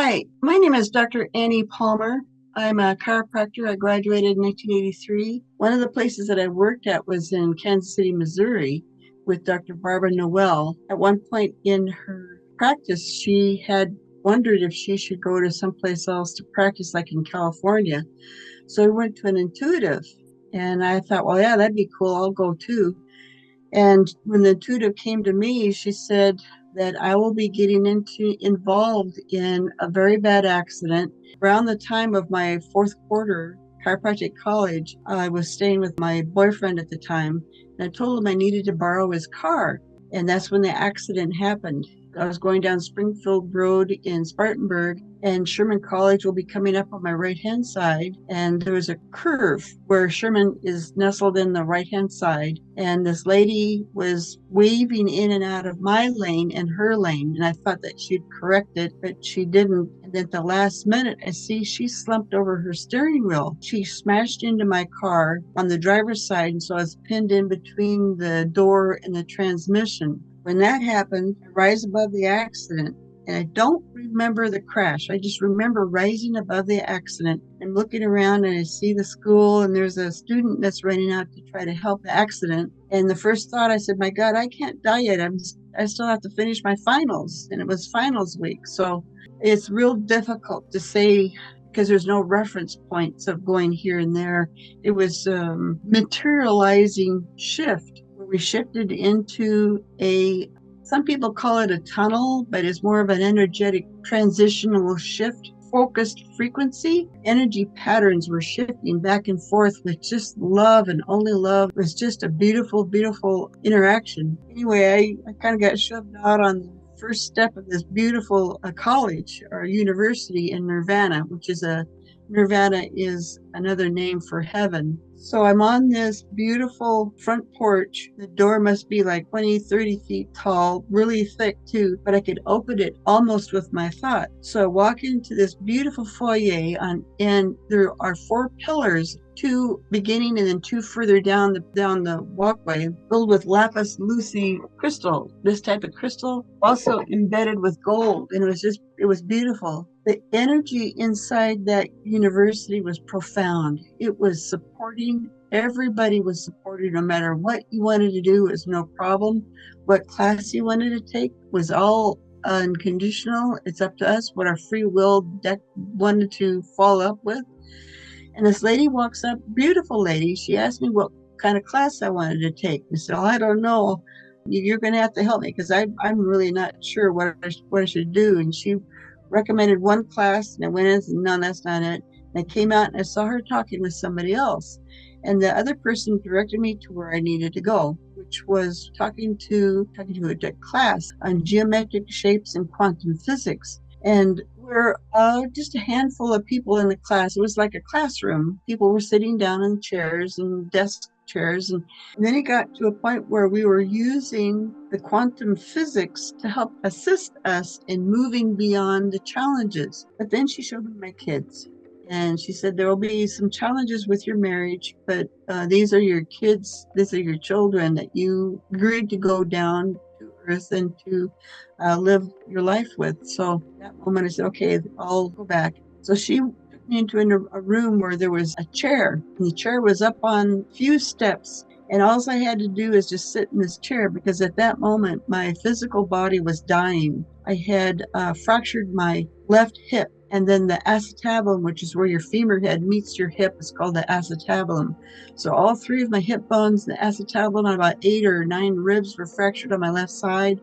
Hi, my name is Dr. Annie Palmer. I'm a chiropractor. I graduated in 1983. One of the places that I worked at was in Kansas City, Missouri, with Dr. Barbara Noel. At one point in her practice, she had wondered if she should go to someplace else to practice, like in California. So I went to an intuitive, and I thought, well, yeah, that'd be cool. I'll go too. And when the intuitive came to me, she said that I will be getting involved in a very bad accident. Around the time of my fourth quarter chiropractic college, I was staying with my boyfriend at the time, and I told him I needed to borrow his car. And that's when the accident happened. I was going down Springfield Road in Spartanburg, and Sherman College will be coming up on my right-hand side. And there was a curve where Sherman is nestled in the right-hand side. And this lady was waving in and out of my lane and her lane. And I thought that she'd correct it, but she didn't. And at the last minute, I see she slumped over her steering wheel. She smashed into my car on the driver's side. And so I was pinned in between the door and the transmission. When that happened, I rise above the accident, and I don't remember the crash. I just remember rising above the accident and looking around, and I see the school, and there's a student that's running out to try to help the accident. And the first thought, I said, my God, I can't die yet. I still have to finish my finals, and it was finals week. So it's real difficult to say, because there's no reference points of going here and there. It was materializing shift. We shifted into some people call it a tunnel, but it's more of an energetic transitional shift, focused frequency. Energy patterns were shifting back and forth with just love and only love. It was just a beautiful, beautiful interaction. Anyway, I kind of got shoved out on the first step of this beautiful college or university in Nirvana, Nirvana is another name for heaven. So I'm on this beautiful front porch. The door must be like 20, 30 feet tall, really thick too, but I could open it almost with my thought. So I walk into this beautiful foyer and there are 4 pillars, 2 beginning and then 2 further down the walkway, filled with lapis lazuli crystal. This type of crystal also embedded with gold, and it was beautiful. The energy inside that university was profound. It was supporting. Everybody was supported. No matter what you wanted to do, it was no problem. What class you wanted to take was all unconditional. It's up to us what our free will deck wanted to follow up with. And this lady walks up, beautiful lady. She asked me what kind of class I wanted to take. I said, I don't know. You're going to have to help me because I'm really not sure what I should do. And she recommended one class, and I went in and said, no, that's not it. And I came out and I saw her talking with somebody else. And the other person directed me to where I needed to go, which was talking to a class on geometric shapes and quantum physics. And we're just a handful of people in the class. It was like a classroom. People were sitting down in chairs and desk chairs. And then it got to a point where we were using the quantum physics to help assist us in moving beyond the challenges. But then she showed me my kids. And she said, there will be some challenges with your marriage, but these are your kids, these are your children that you agreed to go down to earth and to live your life with. So that moment I said, okay, I'll go back. So she took me into a room where there was a chair, and the chair was up on a few steps. And all I had to do is just sit in this chair, because at that moment, my physical body was dying. I had fractured my left hip, and then the acetabulum, which is where your femur head meets your hip, is called the acetabulum. So all 3 of my hip bones, the acetabulum, and about 8 or 9 ribs were fractured on my left side.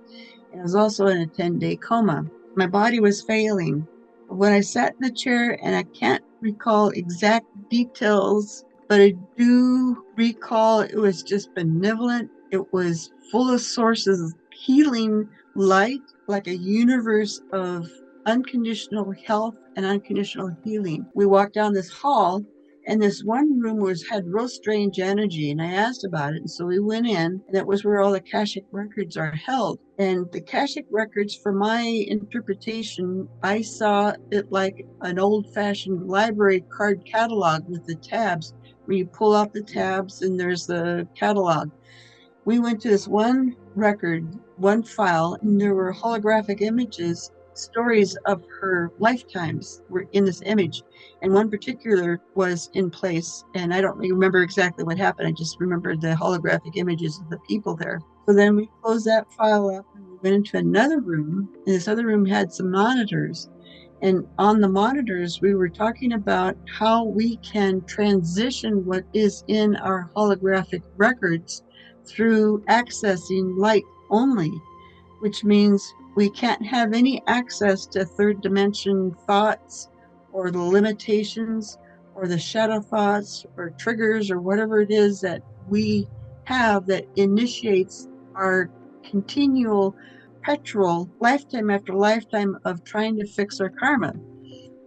And I was also in a 10-day coma. My body was failing. When I sat in the chair, and I can't recall exact details, but I do recall it was just benevolent. It was full of sources of healing light, like a universe of unconditional health and unconditional healing. We walked down this hall, and this one room had real strange energy, and I asked about it. And so we went in, and that was where all the Akashic records are held. And the Akashic records, for my interpretation, I saw it like an old-fashioned library card catalog with the tabs, where you pull out the tabs and there's the catalog. We went to this one record, one file, and there were holographic images stories of her lifetimes were in this image. And one particular was in place, and I don't remember exactly what happened. I just remember the holographic images of the people there. So then we closed that file up and we went into another room, and this other room had some monitors. And on the monitors, we were talking about how we can transition what is in our holographic records through accessing light only, which means we can't have any access to third dimension thoughts or the limitations or the shadow thoughts or triggers or whatever it is that we have that initiates our continual perpetual lifetime after lifetime of trying to fix our karma,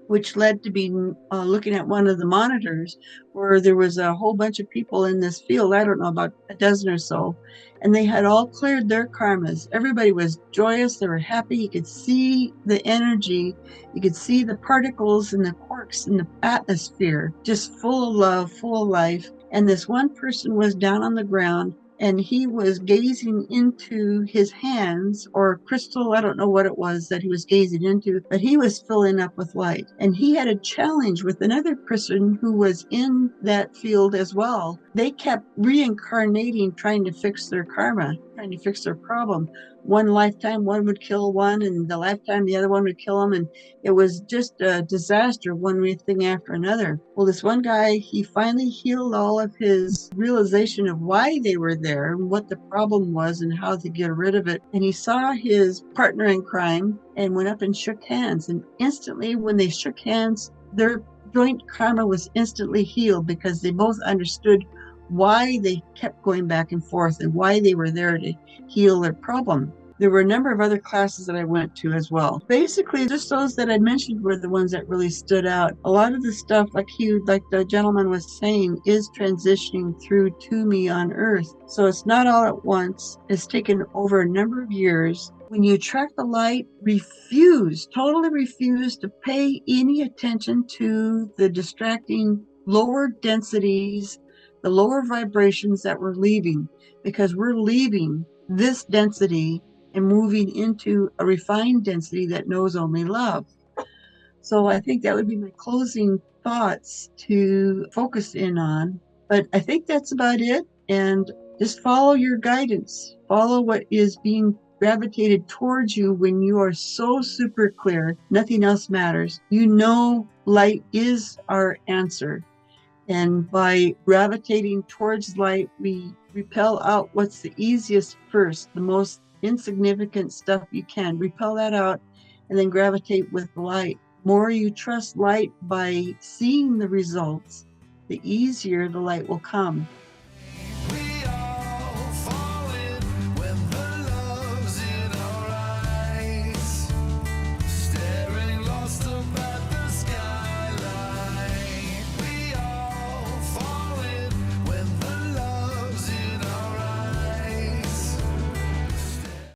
which led to be looking at one of the monitors where there was a whole bunch of people in this field, I don't know, about a dozen or so, and they had all cleared their karmas. Everybody was joyous. They were happy. You could see the energy. You could see the particles and the quarks in the atmosphere, just full of love, full of life. And this one person was down on the ground, and he was gazing into his hands or crystal, I don't know what it was that he was gazing into, but he was filling up with light. And he had a challenge with another person who was in that field as well. They kept reincarnating, trying to fix their karma, trying to fix their problem. One lifetime, one would kill one, and the lifetime, the other one would kill them. And it was just a disaster, one thing after another. Well, this one guy, he finally healed all of his realization of why they were there and what the problem was and how to get rid of it. And he saw his partner in crime and went up and shook hands. And instantly, when they shook hands, their joint karma was instantly healed because they both understood why they kept going back and forth and why they were there to heal their problem. There were a number of other classes that I went to as well. Basically, just those that I mentioned were the ones that really stood out. A lot of the stuff, like the gentleman was saying, is transitioning through to me on Earth. So it's not all at once. It's taken over a number of years. When you track the light, totally refuse to pay any attention to the distracting lower densities, the lower vibrations that we're leaving, because we're leaving this density and moving into a refined density that knows only love. So I think that would be my closing thoughts to focus in on. But I think that's about it. And just follow your guidance. Follow what is being gravitated towards you when you are so super clear. Nothing else matters. You know light is our answer. And by gravitating towards light, we repel out what's the easiest first, the most insignificant stuff you can. Repel that out and then gravitate with light. The more you trust light by seeing the results, the easier the light will come.